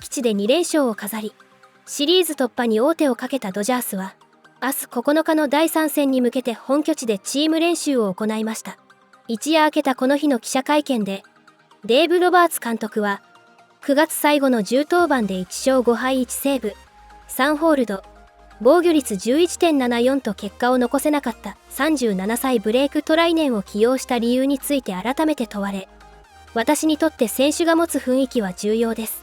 敵地で2連勝を飾り、シリーズ突破に王手をかけたドジャースは、明日9日の第3戦に向けて本拠地でチーム練習を行いました。一夜明けたこの日の記者会見で、デーブ・ロバーツ監督は、9月最後の10登板で1勝5敗1セーブ、3ホールド、防御率 11.74 と結果を残せなかった37歳ブレイク・トライネンを起用した理由について改めて問われ、私にとって選手が持つ雰囲気は重要です。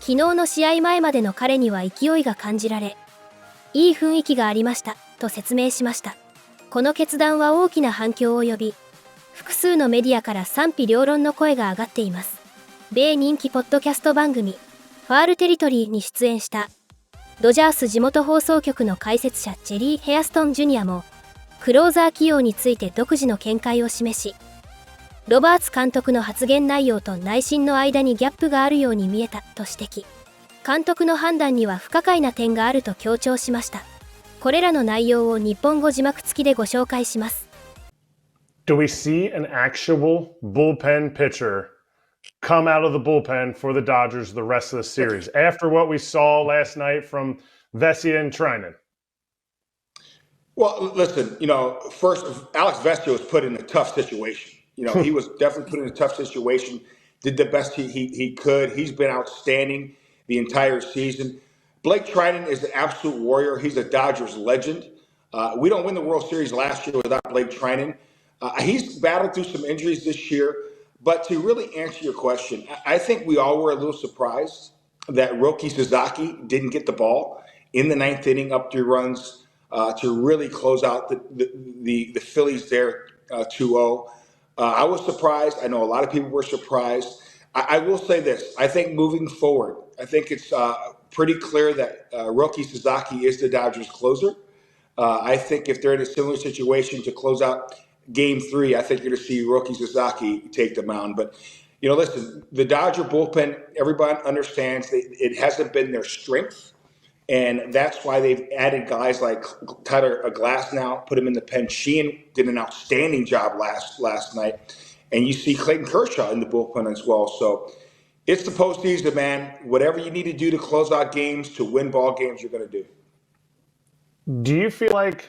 昨日の試合前までの彼には勢いが感じられ、いい雰囲気がありました、と説明しました。この決断は大きな反響を呼び、複数のメディアから賛否両論の声が上がっています。米人気ポッドキャスト番組、ファールテリトリーに出演した、ドジャース地元放送局の解説者ジェリー・ヘアストン・ジュニアも、クローザー起用について独自の見解を示し、ロバーツ監督の発言内容と内心の間にギャップがあるように見えたと指摘。監督の判断には不可解な点があると強調しました。これらの内容を日本語字幕付きでご紹介します。Do we see an actual bullpen pitcher come out of the bullpen for the Dodgers the rest of the series after what we saw last night from Vesia and Trinan? Well, listen, first, Alex Vesia was put in a tough situation. He was definitely put in a tough situation, did the best he could. He's been outstanding the entire season. Blake Trinan is an absolute warrior. He's a Dodgers legend. We don't win the World Series last year without Blake Trinan. He's battled through some injuries this year. But to really answer your question, I think we all were a little surprised that Roki Sasaki didn't get the ball in the ninth inning, up 3 runs, to really close out the Phillies there 2-0. I was surprised. I know a lot of people were surprised. I will say this. I think moving forward, I think it's pretty clear that Roki Sasaki is the Dodgers closer. I think if they're in a similar situation to close out Game 3, I think you're going to see Roki Sasaki take the mound. But, listen, the Dodger bullpen, everybody understands it hasn't been their strength. And that's why they've added guys like Tyler Glasnow, put him in the pen. Sheehan did an outstanding job last night. And you see Clayton Kershaw in the bullpen as well. So it's the postseason, man. Whatever you need to do to close out games, to win ball games, you're going to do. Do you feel like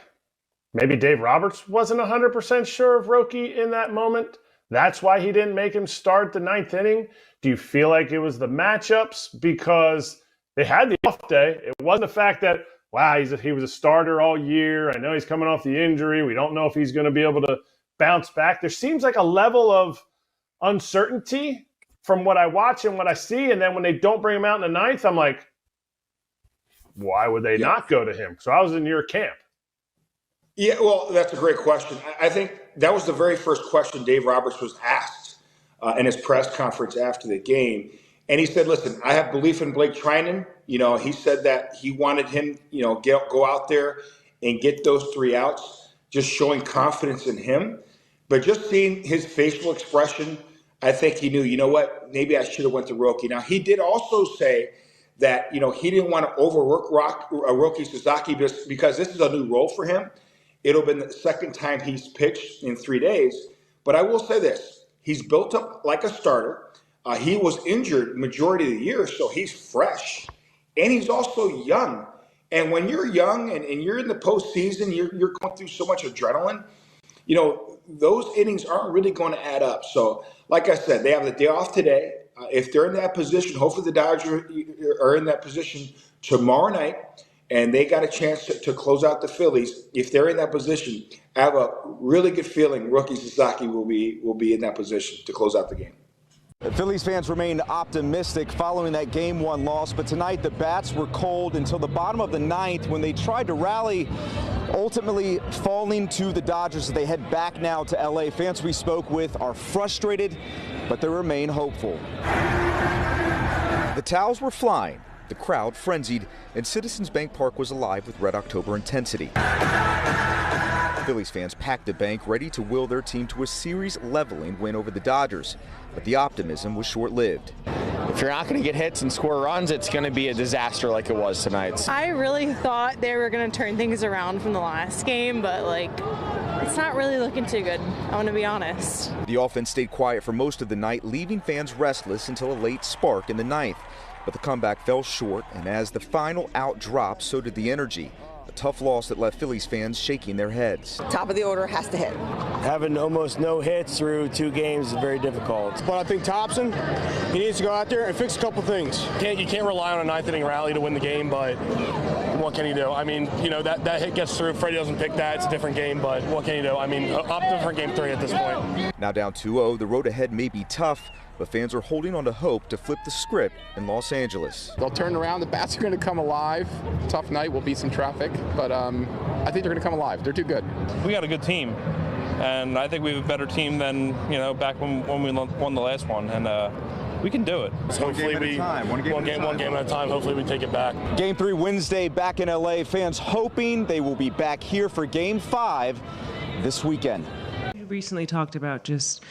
maybe Dave Roberts wasn't 100% sure of Roki in that moment? That's why he didn't make him start the ninth inning? Do you feel like it was the matchups because they had the off day? It wasn't the fact that, wow, he was a starter all year. I know he's coming off the injury. We don't know if he's going to be able to bounce back. There seems like a level of uncertainty from what I watch and what I see. And then when they don't bring him out in the ninth, I'm like, why would they not go to him? So I was in your camp. Yeah, well, that's a great question. I think that was the very first question Dave Roberts was asked in his press conference after the game. And he said, listen, I have belief in Blake Trinan. He said that he wanted him, go out there and get those 3 outs, just showing confidence in him. But just seeing his facial expression, I think he knew, what, maybe I should have went to Roki. Now, he did also say that, he didn't want to overwork Roki Sasaki because this is a new role for him. It'll be the second time he's pitched in 3 days. But I will say this. He's built up like a starter. He was injured majority of the year, so he's fresh. And he's also young. And when you're young and you're in the postseason, you're going through so much adrenaline, those innings aren't really going to add up. So, like I said, they have the day off today. If they're in that position, hopefully the Dodgers are in that position tomorrow night. And they got a chance to close out the Phillies. If they're in that position, I have a really good feeling Roki Sasaki will be in that position to close out the game. The Phillies fans remained optimistic following that Game 1 loss, but tonight the bats were cold until the bottom of the ninth when they tried to rally, ultimately falling to the Dodgers as they head back now to LA. Fans we spoke with are frustrated, but they remain hopeful. The towels were flying. The crowd frenzied, and Citizens Bank Park was alive with Red October intensity. Phillies fans packed the bank, ready to will their team to a series-leveling win over the Dodgers. But the optimism was short-lived. If you're not going to get hits and score runs, it's going to be a disaster like it was tonight. I really thought they were going to turn things around from the last game, but it's not really looking too good, I want to be honest. The offense stayed quiet for most of the night, leaving fans restless until a late spark in the ninth. but the comeback fell short, and as the final out dropped, so did the energy. A tough loss that left Phillies fans shaking their heads. Top of the order has to hit. Having almost no hits through 2 games is very difficult. But I think Thompson, he needs to go out there and fix a couple things. You can't rely on a 9th inning rally to win the game, but what can he do? I mean, that hit gets through. Freddie doesn't pick that. It's a different game, but what can he do? I mean, opting for game 3 at this point. Now down 2-0, the road ahead may be tough, but fans are holding on to hope to flip the script in Los Angeles. They'll turn around. The bats are going to come alive. Tough night. We'll be some traffic, but I think they're going to come alive. They're too good. We got a good team, and I think we have a better team than back when we won the last one, and we can do it. So hopefully one game at a time. Hopefully we take it back. Game 3 Wednesday back in LA. Fans hoping they will be back here for Game 5 this weekend. You recently talked about just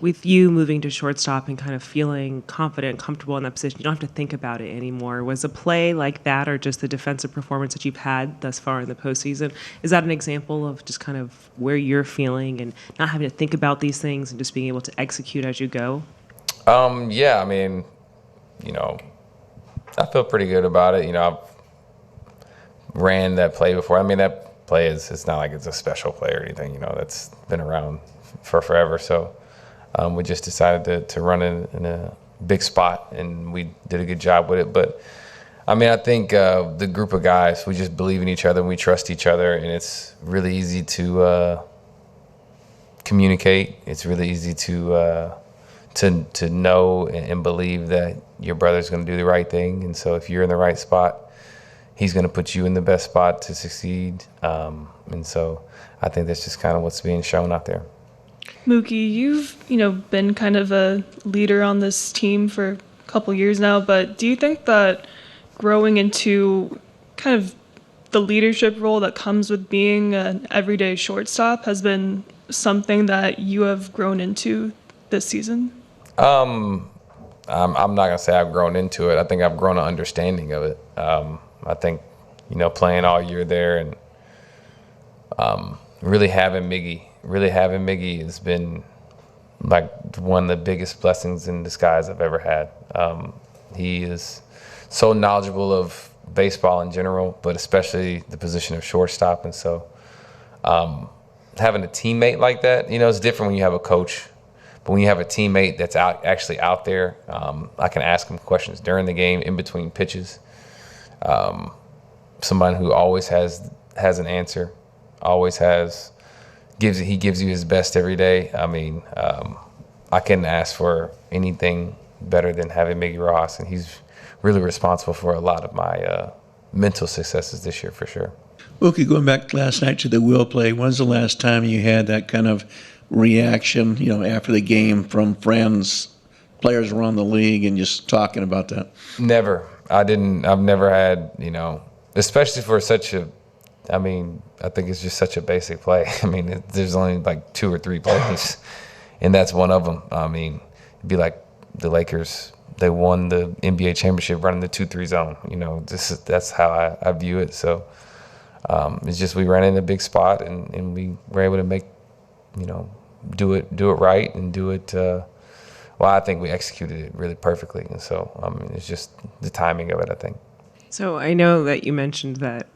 with you moving to shortstop and kind of feeling confident, comfortable in that position. You don't have to think about it anymore. Was a play like that, or just the defensive performance that you've had thus far in the postseason, is that an example of just kind of where you're feeling and not having to think about these things and just being able to execute as you go? Yeah, I mean, I feel pretty good about it. I've ran that play before. I mean, that play it's not like it's a special play or anything, that's been around for forever. So we just decided to run in a big spot, and we did a good job with it. But, I mean, I think the group of guys, we just believe in each other and we trust each other, and it's really easy to communicate. It's really easy to know and believe that your brother's going to do the right thing. And so if you're in the right spot, he's going to put you in the best spot to succeed. And so I think that's just kind of what's being shown out there. Mookie, you've, been kind of a leader on this team for a couple years now, but do you think that growing into kind of the leadership role that comes with being an everyday shortstop has been something that you have grown into this season? I'm not going to say I've grown into it. I think I've grown an understanding of it. I think, playing all year there and really having Miggy has been like one of the biggest blessings in disguise I've ever had. He is so knowledgeable of baseball in general, but especially the position of shortstop. And so having a teammate like that, it's different when you have a coach. But when you have a teammate that's actually out there, I can ask him questions during the game, in between pitches. Someone who always has an answer, he gives you his best every day. I mean, I couldn't ask for anything better than having Miggy Rojas, and he's really responsible for a lot of my mental successes this year for sure. Okay, going back last night to the wheel play, when's the last time you had that kind of reaction, after the game from friends, players around the league, and just talking about that? Never. I've never had, especially for I think it's just such a basic play. I mean, there's only like 2 or 3 plays, and that's one of them. I mean, it'd be like the Lakers, they won the NBA championship running the 2-3 zone. That's how I view it. So it's just we ran in a big spot, and we were able to make, do it right and do it. I think we executed it really perfectly, and so it's just the timing of it, I think. So I know that you mentioned that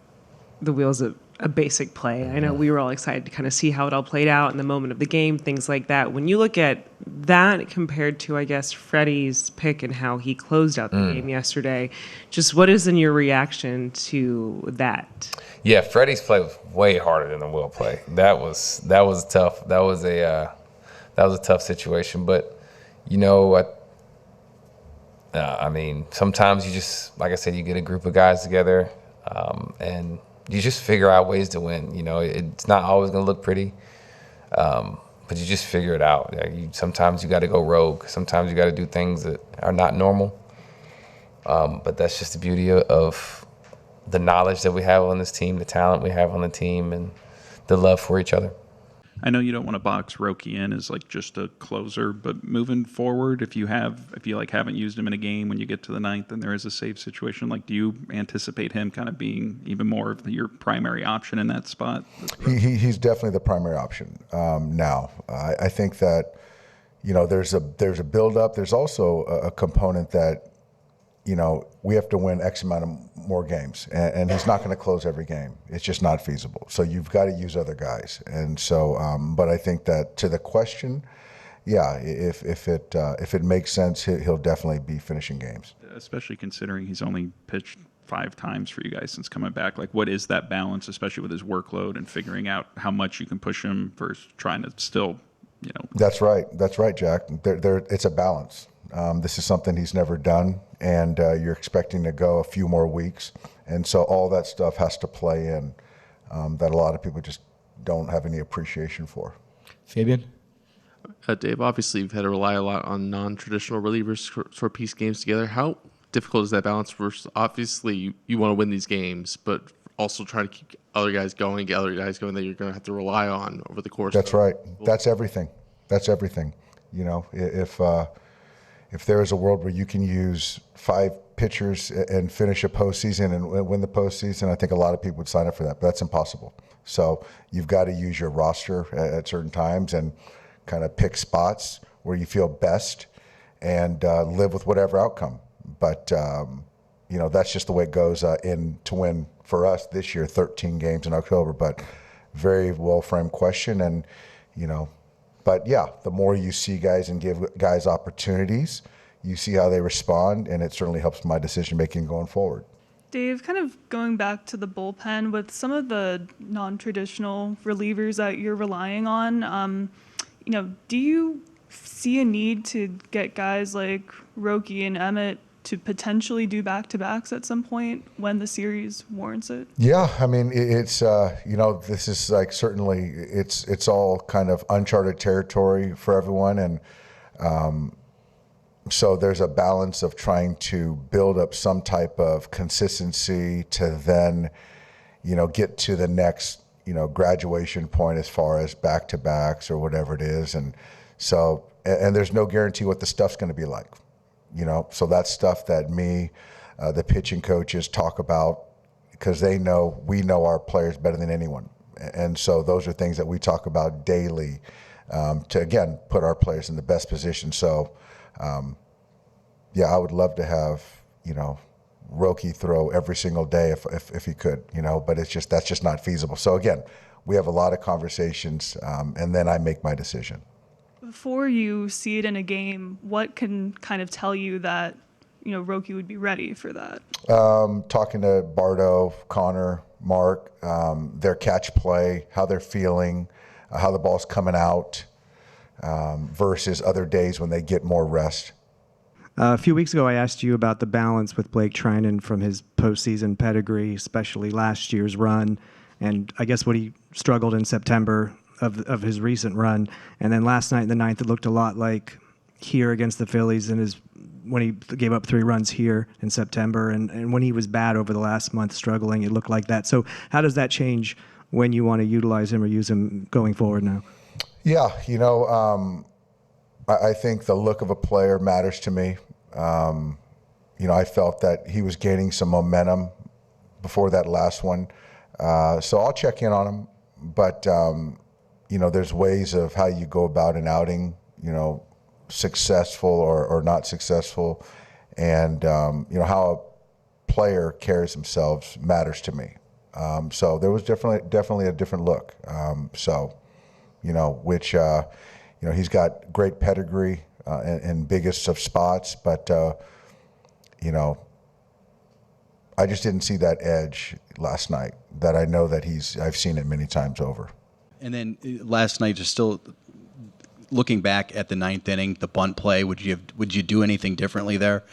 the wheel's a basic play. I know we were all excited to kind of see how it all played out in the moment of the game, things like that. When you look at that compared to, I guess, Freddie's pick and how he closed out the game yesterday, just what is in your reaction to that? Yeah, Freddie's play was way harder than the wheel play. That was tough. That was a tough situation. But sometimes you just, like I said, you get a group of guys together, and you just figure out ways to win. It's not always going to look pretty, but you just figure it out. Sometimes you got to go rogue. Sometimes you got to do things that are not normal. But that's just the beauty of the knowledge that we have on this team, the talent we have on the team, and the love for each other. I know you don't want to box Roki in as like just a closer, but moving forward, if you haven't used him in a game when you get to the 9th and there is a save situation, do you anticipate him kind of being even more of your primary option in that spot? He's definitely the primary option now. I think that there's a build-up. There's also a component that we have to win X amount of more games, and he's not going to close every game. It's just not feasible. So you've got to use other guys. And so, but I think that to the question, yeah, if it makes sense, he'll definitely be finishing games. Especially considering he's only pitched 5 times for you guys since coming back. Like, what is that balance, especially with his workload and figuring out how much you can push him versus trying to still, That's right, Jack. It's a balance. This is something he's never done, and you're expecting to go a few more weeks. And so all that stuff has to play in that a lot of people just don't have any appreciation for. Fabian? Dave, obviously you've had to rely a lot on non-traditional relievers for piece games together. How difficult is that balance versus, obviously you want to win these games, but also trying to keep other guys going that you're going to have to rely on over the course That's right. That's everything. If there is a world where you can use 5 pitchers and finish a postseason and win the postseason, I think a lot of people would sign up for that, but that's impossible. So you've got to use your roster at certain times and kind of pick spots where you feel best and live with whatever outcome. But, that's just the way it goes in to win for us this year, 13 games in October, but very well-framed question. And, but yeah, the more you see guys and give guys opportunities, you see how they respond, and it certainly helps my decision-making going forward. Dave, kind of going back to the bullpen, with some of the non-traditional relievers that you're relying on, do you see a need to get guys like Roki and Emmett to potentially do back-to-backs at some point when the series warrants it? Yeah, I mean, it's, this is like certainly, it's all kind of uncharted territory for everyone. And so there's a balance of trying to build up some type of consistency to then, get to the next, graduation point as far as back-to-backs or whatever it is. And so, and there's no guarantee what the stuff's going to be like. So that's stuff that the pitching coaches talk about because we know our players better than anyone. And so those are things that we talk about daily to, again, put our players in the best position. So, I would love to have, Roki throw every single day if he could, but that's just not feasible. So again, we have a lot of conversations and then I make my decision. Before you see it in a game, what can kind of tell you that, Roki would be ready for that? Talking to Bardo, Connor, Mark, their catch play, how they're feeling, how the ball's coming out versus other days when they get more rest. A few weeks ago, I asked you about the balance with Blake Treinen from his postseason pedigree, especially last year's run, and I guess what he struggled in September of his recent run. And then last night in the 9th, it looked a lot like here against the Phillies when he gave up 3 runs here in September. And when he was bad over the last month, struggling, it looked like that. So how does that change when you want to utilize him or use him going forward now? Yeah, I think the look of a player matters to me. I felt that he was gaining some momentum before that last one. So I'll check in on him. But, there's ways of how you go about an outing, successful or not successful. And, how a player carries themselves matters to me. So there was definitely a different look. Which, he's got great pedigree in biggest of spots, but, I just didn't see that edge last night that I know that I've seen it many times over. And then last night, just still looking back at the 9th inning, the bunt play, would you do anything differently there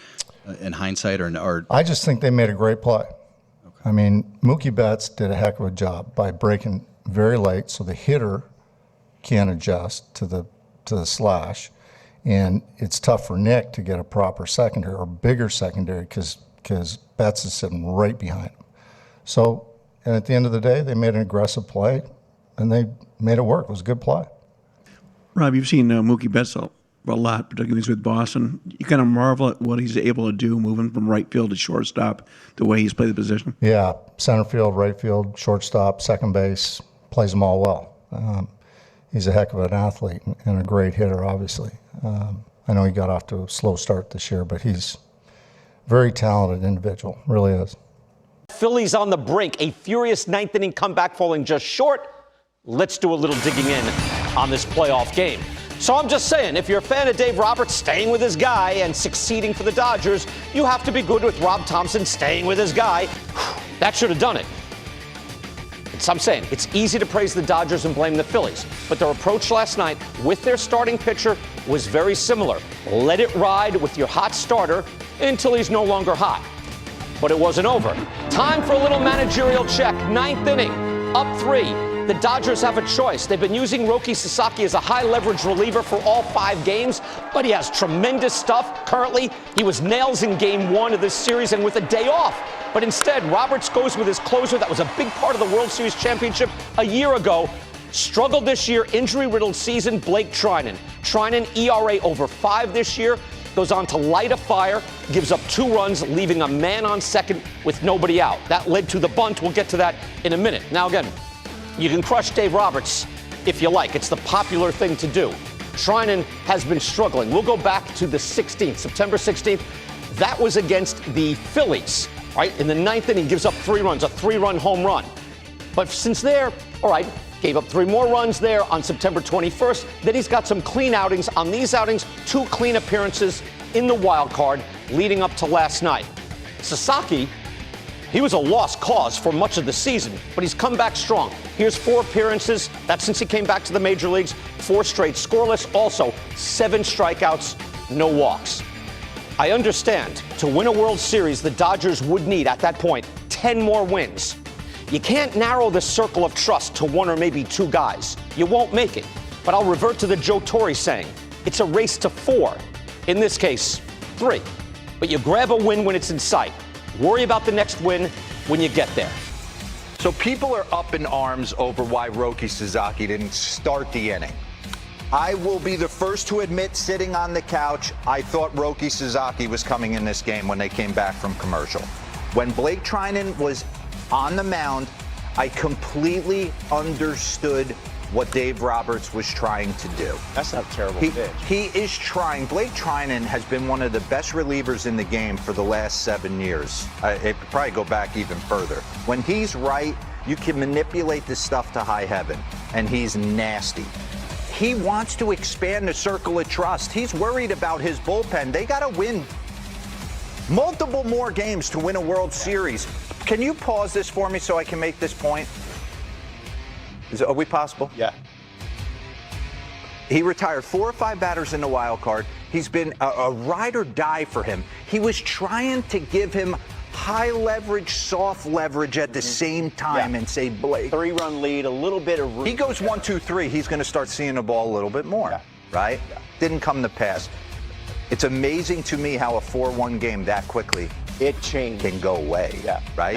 in hindsight or? I just think they made a great play. Okay. I mean, Mookie Betts did a heck of a job by breaking very late so the hitter can adjust to the slash. And it's tough for Nick to get a proper secondary or bigger secondary because Betts is sitting right behind him. So, and at the end of the day, they made an aggressive play, and they made it work. It was a good play. Rob, you've seen Mookie Betts a lot, particularly with Boston. You kind of marvel at what he's able to do, moving from right field to shortstop, the way he's played the position. Yeah, center field, right field, shortstop, second base, plays them all well. He's a heck of an athlete and a great hitter, obviously. I know he got off to a slow start this year, but he's very talented individual, really is. Phillies on the brink, a furious ninth inning comeback falling just short. Let's do a little digging in on this playoff game. So I'm just saying, if you're a fan of Dave Roberts staying with his guy and succeeding for the Dodgers, you have to be good with Rob Thompson staying with his guy. That should have done it. So I'm saying, it's easy to praise the Dodgers and blame the Phillies, but their approach last night with their starting pitcher was very similar. Let it ride with your hot starter until he's no longer hot. But it wasn't over. Time for a little managerial check. Ninth inning, up 3. The Dodgers have a choice. They've been using Roki Sasaki as a high-leverage reliever for all 5 games, but he has tremendous stuff. Currently, he was nails in Game 1 of this series and with a day off. But instead, Roberts goes with his closer that was a big part of the World Series championship a year ago. Struggled this year, injury-riddled season, Blake Treinen. Treinen, ERA over 5 this year. Goes on to light a fire, gives up 2 runs, leaving a man on second with nobody out. That led to the bunt. We'll get to that in a minute. Now again, you can crush Dave Roberts if you like. It's the popular thing to do. Treinen has been struggling. We'll go back to the 16th, September 16th. That was against the Phillies, right? In the 9th inning, gives up 3 runs, a 3-run home run. But since there, all right, gave up 3 more runs there on September 21st. Then he's got some clean outings. On these outings, 2 clean appearances in the wild card leading up to last night. Sasaki, he was a lost cause for much of the season, but he's come back strong. Here's 4 appearances. That's since he came back to the major leagues. 4 straight scoreless. Also, 7 strikeouts, no walks. I understand to win a World Series, the Dodgers would need, at that point, 10 more wins. You can't narrow the circle of trust to 1 or maybe 2 guys. You won't make it. But I'll revert to the Joe Torre saying, it's a race to 4. In this case, 3. But you grab a win when it's in sight. Worry about the next win when you get there. So people are up in arms over why Roki Sasaki didn't start the inning. I will be the first to admit, sitting on the couch, I thought Roki Sasaki was coming in this game when they came back from commercial. When Blake Treinen was on the mound, I completely understood what Dave Roberts was trying to do. That's not a terrible pitch. He is trying. Blake Treinen has been one of the best relievers in the game for the last 7 years. It could probably go back even further. When he's right, you can manipulate this stuff to high heaven, and he's nasty. He wants to expand the circle of trust. He's worried about his bullpen. They got to win multiple more games to win a World Series. Can you pause this for me so I can make this point? Are we possible? Yeah. He retired 4 or 5 batters in the wild card. He's been a ride or die for him. He was trying to give him high leverage, soft leverage at the same time and say, Blake. 3-run lead, a little bit of room. He goes 1, 2, 3. He's going to start seeing the ball a little bit more, right? Yeah. Didn't come to pass. It's amazing to me how a 4-1 game that quickly it changed can go away, right?